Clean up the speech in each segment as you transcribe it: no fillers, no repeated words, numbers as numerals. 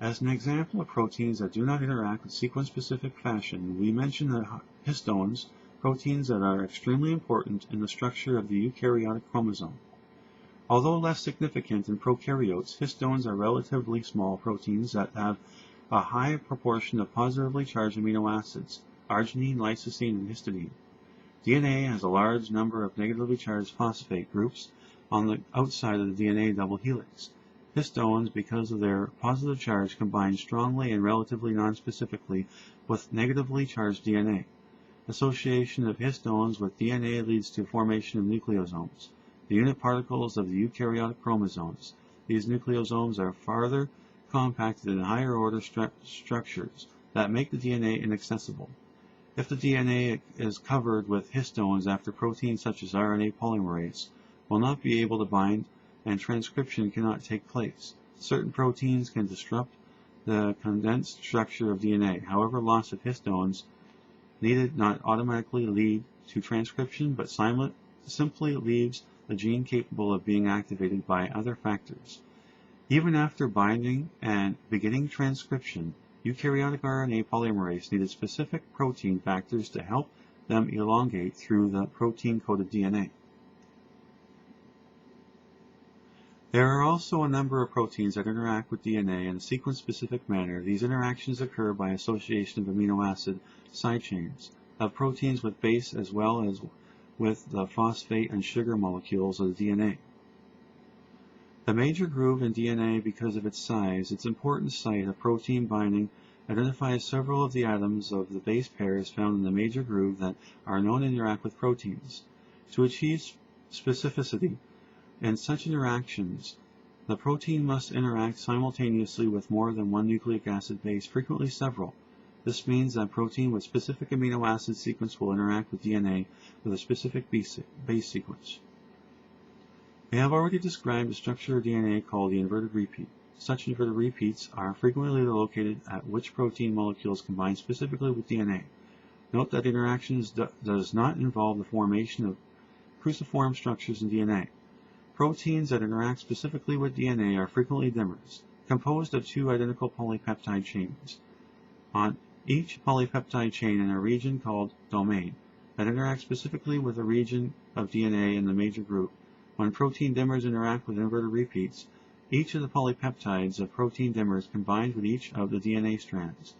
As an example of proteins that do not interact with sequence-specific fashion, we mention that histones, proteins that are extremely important in the structure of the eukaryotic chromosome. Although less significant in prokaryotes, histones are relatively small proteins that have a high proportion of positively charged amino acids, arginine, lysine, and histidine. DNA has a large number of negatively charged phosphate groups on the outside of the DNA double helix. Histones, because of their positive charge, combine strongly and relatively nonspecifically with negatively charged DNA. Association of histones with DNA leads to formation of nucleosomes, the unit particles of the eukaryotic chromosomes. These nucleosomes are farther compacted in higher order structures that make the DNA inaccessible. If the DNA is covered with histones after proteins such as RNA polymerase will not be able to bind and transcription cannot take place. Certain proteins can disrupt the condensed structure of DNA. However, loss of histones needed not automatically lead to transcription, but simply leaves a gene capable of being activated by other factors. Even after binding and beginning transcription, eukaryotic RNA polymerase needed specific protein factors to help them elongate through the protein-coded DNA. There are also a number of proteins that interact with DNA in a sequence-specific manner. These interactions occur by association of amino acid side chains of proteins with base as well as with the phosphate and sugar molecules of the DNA. The major groove in DNA, because of its size, its important site of protein binding, identifies several of the atoms of the base pairs found in the major groove that are known to interact with proteins. To achieve specificity in such interactions, the protein must interact simultaneously with more than one nucleic acid base, frequently several. This means that protein with specific amino acid sequence will interact with DNA with a specific base sequence. We have already described a structure of DNA called the inverted repeat. Such inverted repeats are frequently located at which protein molecules combine specifically with DNA. Note that interactions does not involve the formation of cruciform structures in DNA. Proteins that interact specifically with DNA are frequently dimers, composed of two identical polypeptide chains. On each polypeptide chain in a region called domain that interacts specifically with a region of DNA in the major group. When protein dimers interact with inverted repeats, each of the polypeptides of protein dimers combines with each of the DNA strands.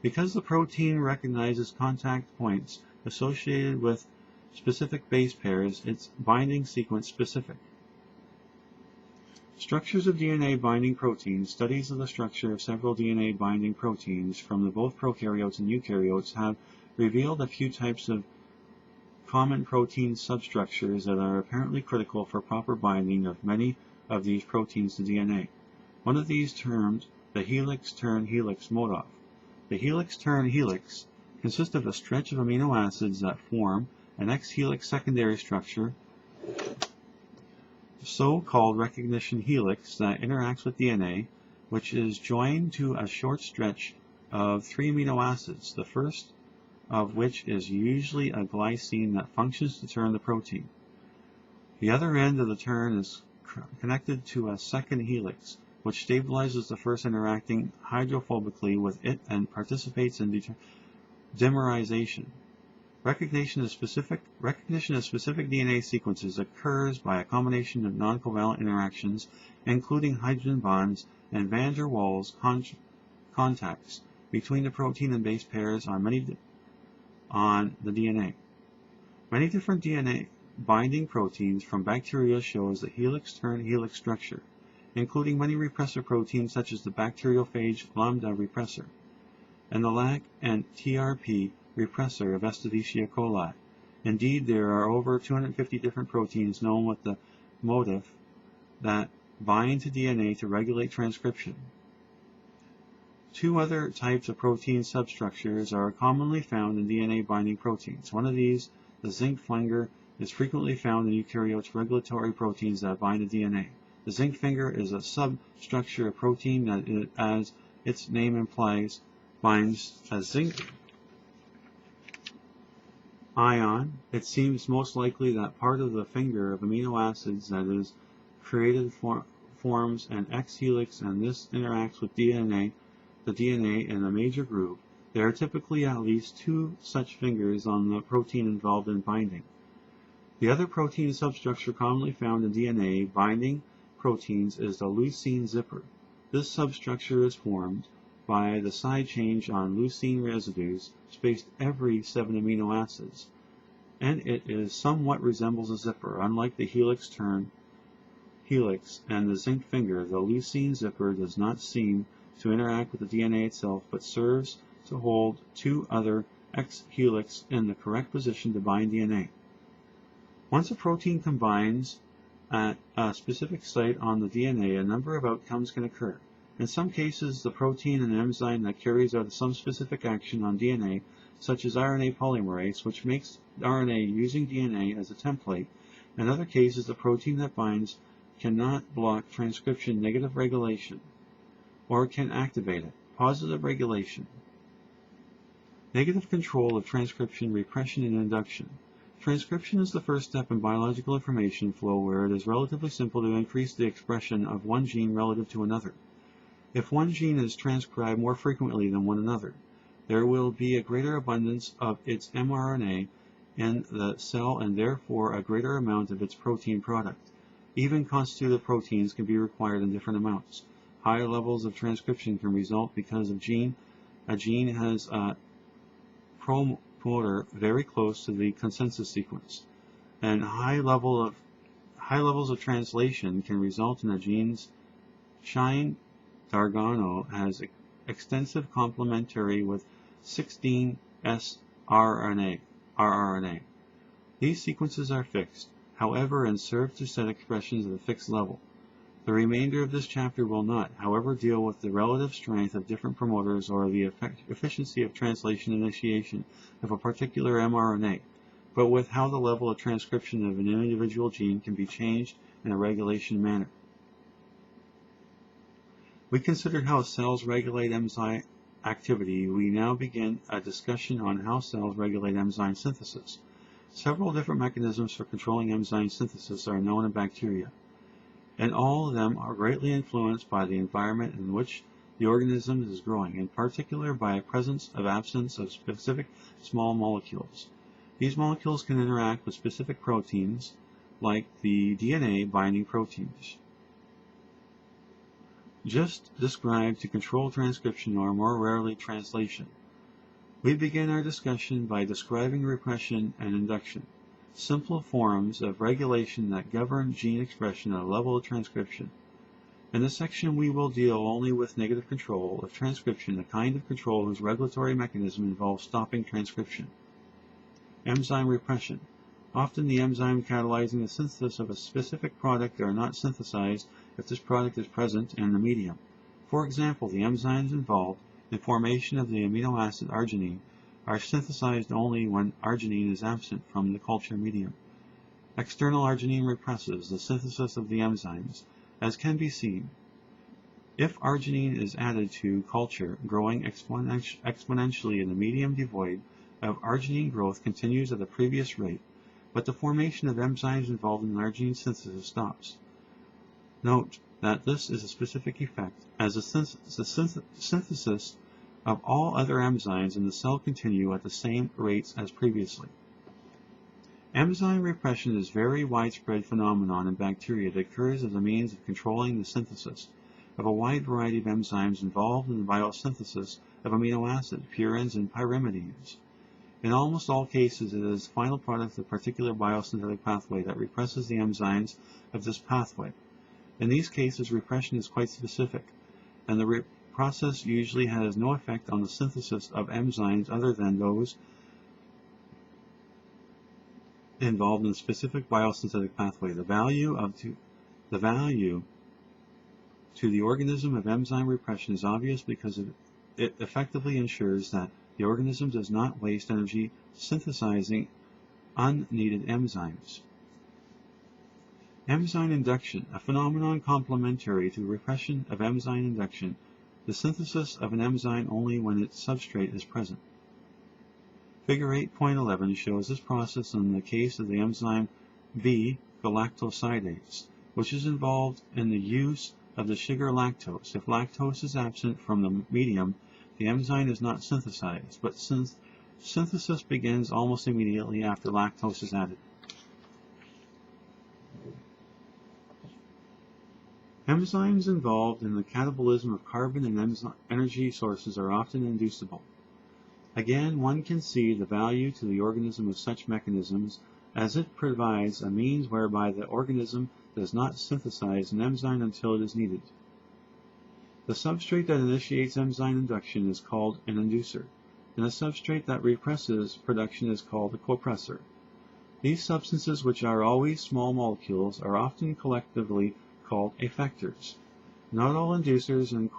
Because the protein recognizes contact points associated with specific base pairs, its binding sequence specific. Structures of DNA binding proteins. Studies of the structure of several DNA binding proteins from both prokaryotes and eukaryotes have revealed a few types of common protein substructures that are apparently critical for proper binding of many of these proteins to DNA. One of these termed the helix-turn-helix motif. The helix-turn-helix consists of a stretch of amino acids that form an X-helix secondary structure, so-called recognition helix, that interacts with DNA, which is joined to a short stretch of 3 amino acids, the first of which is usually a glycine that functions to turn the protein. The other end of the turn is connected to a second helix, which stabilizes the first, interacting hydrophobically with it and participates in dimerization. Recognition of specific DNA sequences occurs by a combination of non-covalent interactions, including hydrogen bonds and van der Waals contacts between the protein and base pairs on the DNA. Many different DNA binding proteins from bacteria shows the helix-turn-helix structure, including many repressor proteins such as the bacteriophage lambda repressor and the LAC and TRP repressor of Escherichia coli. Indeed, there are over 250 different proteins known with the motif that bind to DNA to regulate transcription. Two other types of protein substructures are commonly found in DNA binding proteins. One of these, the zinc finger, is frequently found in eukaryotes' regulatory proteins that bind to DNA. The zinc finger is a substructure of protein that, as its name implies, binds a zinc ion. It seems most likely that part of the finger of amino acids that is created forms an X helix and this interacts with the DNA in a major groove, there are typically at least 2 such fingers on the protein involved in binding. The other protein substructure commonly found in DNA binding proteins is the leucine zipper. This substructure is formed by the side chain on leucine residues spaced every 7 amino acids, and it somewhat resembles a zipper. Unlike the helix and the zinc finger, the leucine zipper does not seem to interact with the DNA itself, but serves to hold 2 other X helix in the correct position to bind DNA. Once a protein combines at a specific site on the DNA, a number of outcomes can occur. In some cases, the protein and enzyme that carries out some specific action on DNA, such as RNA polymerase, which makes RNA using DNA as a template. In other cases, the protein that binds cannot block transcription negative regulation, or can activate it. Positive regulation. Negative control of transcription, repression, and induction. Transcription is the first step in biological information flow where it is relatively simple to increase the expression of one gene relative to another. If one gene is transcribed more frequently than one another, there will be a greater abundance of its mRNA in the cell and therefore a greater amount of its protein product. Even constitutive proteins can be required in different amounts. High levels of transcription can result because a gene has a promoter very close to the consensus sequence, and high levels of translation can result in a gene's Shine Dargano has extensive complementary with 16 rRNA. These sequences are fixed, however, and serve to set expressions at a fixed level. The remainder of this chapter will not, however, deal with the relative strength of different promoters or the efficiency of translation initiation of a particular mRNA, but with how the level of transcription of an individual gene can be changed in a regulation manner. We considered how cells regulate enzyme activity. We now begin a discussion on how cells regulate enzyme synthesis. Several different mechanisms for controlling enzyme synthesis are known in bacteria, and all of them are greatly influenced by the environment in which the organism is growing, in particular by a presence or absence of specific small molecules. These molecules can interact with specific proteins, like the DNA binding proteins, just described to control transcription or more rarely translation. We begin our discussion by describing repression and induction, simple forms of regulation that govern gene expression at a level of transcription. In this section we will deal only with negative control of transcription, a kind of control whose regulatory mechanism involves stopping transcription. Enzyme repression. Often the enzyme catalyzing the synthesis of a specific product are not synthesized if this product is present in the medium. For example, the enzymes involved in formation of the amino acid arginine are synthesized only when arginine is absent from the culture medium. External arginine represses the synthesis of the enzymes, as can be seen. If arginine is added to culture, growing exponentially in the medium devoid of arginine, growth continues at the previous rate, but the formation of enzymes involved in arginine synthesis stops. Note that this is a specific effect, as the synthesis of all other enzymes in the cell continue at the same rates as previously. Enzyme repression is a very widespread phenomenon in bacteria that occurs as a means of controlling the synthesis of a wide variety of enzymes involved in the biosynthesis of amino acids, purines, and pyrimidines. In almost all cases, it is the final product of a particular biosynthetic pathway that represses the enzymes of this pathway. In these cases, repression is quite specific, and the process usually has no effect on the synthesis of enzymes other than those involved in a specific biosynthetic pathway. The value to the organism of enzyme repression is obvious because it effectively ensures that the organism does not waste energy synthesizing unneeded enzymes. Enzyme induction, a phenomenon complementary to repression of enzyme induction, the synthesis of an enzyme only when its substrate is present. Figure 8.11 shows this process in the case of the enzyme B-galactosidase. which is involved in the use of the sugar lactose. If lactose is absent from the medium, the enzyme is not synthesized, but synthesis begins almost immediately after lactose is added. Enzymes involved in the catabolism of carbon and energy sources are often inducible. Again, one can see the value to the organism of such mechanisms, as it provides a means whereby the organism does not synthesize an enzyme until it is needed. The substrate that initiates enzyme induction is called an inducer, and the substrate that represses production is called a copressor. These substances, which are always small molecules, are often collectively called effectors. Not all inducers and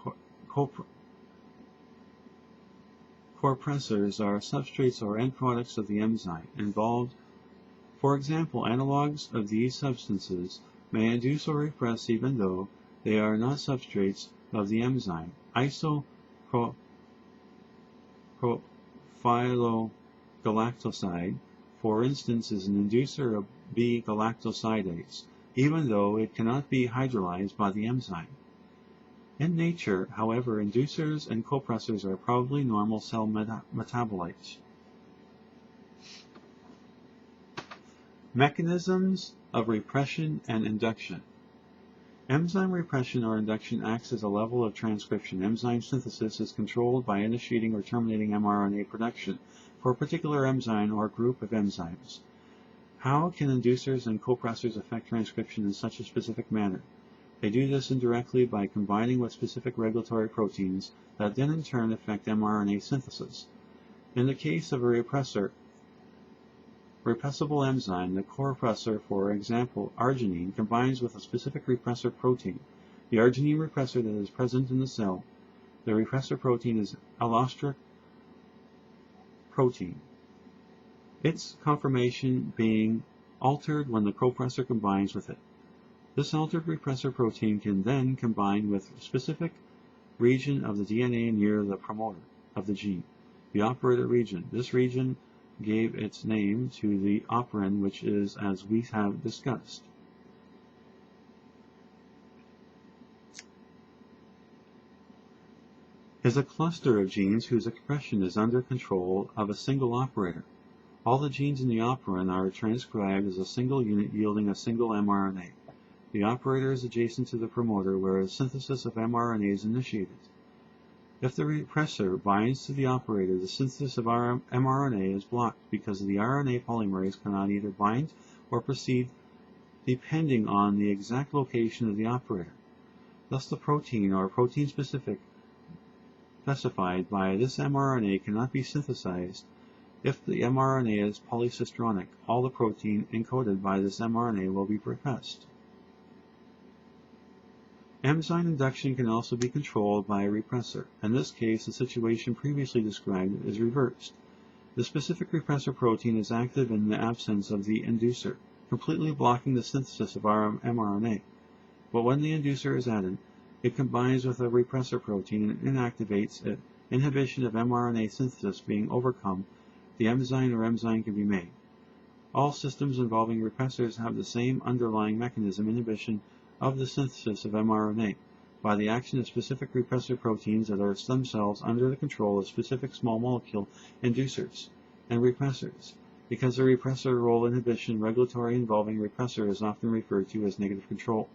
copressors are substrates or end products of the enzyme involved. For example, analogues of these substances may induce or repress even though they are not substrates of the enzyme. Isopropylogalactoside, for instance, is an inducer of B-galactosidase, even though it cannot be hydrolyzed by the enzyme. In nature, however, inducers and copressors are probably normal cell metabolites. Mechanisms of repression and induction. Enzyme repression or induction acts as a level of transcription. Enzyme synthesis is controlled by initiating or terminating mRNA production for a particular enzyme or group of enzymes. How can inducers and copressors affect transcription in such a specific manner? They do this indirectly by combining with specific regulatory proteins that then in turn affect mRNA synthesis. In the case of a repressible enzyme, the copressor, for example, arginine, combines with a specific repressor protein. The arginine repressor that is present in the cell, the repressor protein is allosteronic protein. Its conformation being altered when the copressor combines with it. This altered repressor protein can then combine with a specific region of the DNA near the promoter of the gene, the operator region. This region gave its name to the operin, which is as we have discussed. Is a cluster of genes whose expression is under control of a single operator. All the genes in the operin are transcribed as a single unit yielding a single mRNA. The operator is adjacent to the promoter, whereas synthesis of mRNA is initiated. If the repressor binds to the operator, the synthesis of mRNA is blocked because the RNA polymerase cannot either bind or proceed depending on the exact location of the operator. Thus the protein or protein specified by this mRNA cannot be synthesized. If the mRNA is polycistronic, all the protein encoded by this mRNA will be repressed. Enzyme induction can also be controlled by a repressor. In this case, the situation previously described is reversed. The specific repressor protein is active in the absence of the inducer, completely blocking the synthesis of our mRNA. But when the inducer is added, it combines with a repressor protein and inactivates it. Inhibition of mRNA synthesis being overcome, the enzyme can be made. All systems involving repressors have the same underlying mechanism, inhibition of the synthesis of mRNA by the action of specific repressor proteins that are themselves under the control of specific small molecule inducers and repressors. Because the repressor role inhibition regulatory involving repressor is often referred to as negative control.